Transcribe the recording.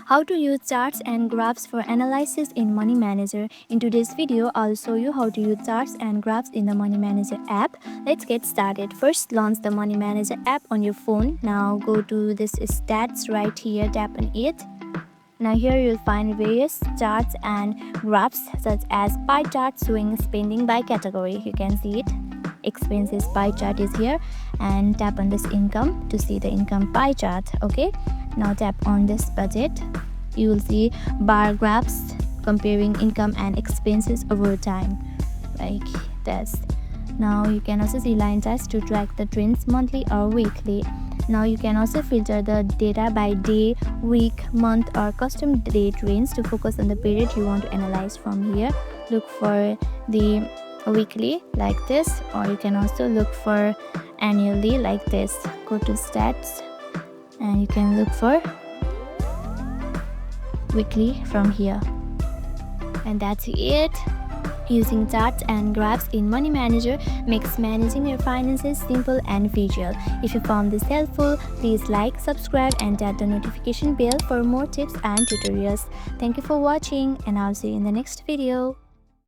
How to use charts and graphs for analysis in Money Manager. In today's video, I'll show you how to use charts and graphs in the Money Manager app. Let's get started. First, launch the Money Manager app on your phone. Now go to this stats right here, tap on it. Now here you'll find various charts and graphs such as pie chart showing spending by category. You can see it. Expenses pie chart is here, and tap on this income to see the income pie chart. Okay, now tap on this budget. You will see bar graphs comparing income and expenses over time like this. Now you can also see line charts to track the trends monthly or weekly. Now you can also filter the data by day, week, month or custom date range to focus on the period you want to analyze. From here, look for the weekly like this, or you can also look for annually like this. Go to stats and you can look for weekly from here. And that's it. Using charts and graphs in Money Manager makes managing your finances simple and visual. If you found this helpful, please like, subscribe and tap the notification bell for more tips and tutorials. Thank you for watching, and I'll see you in the next video.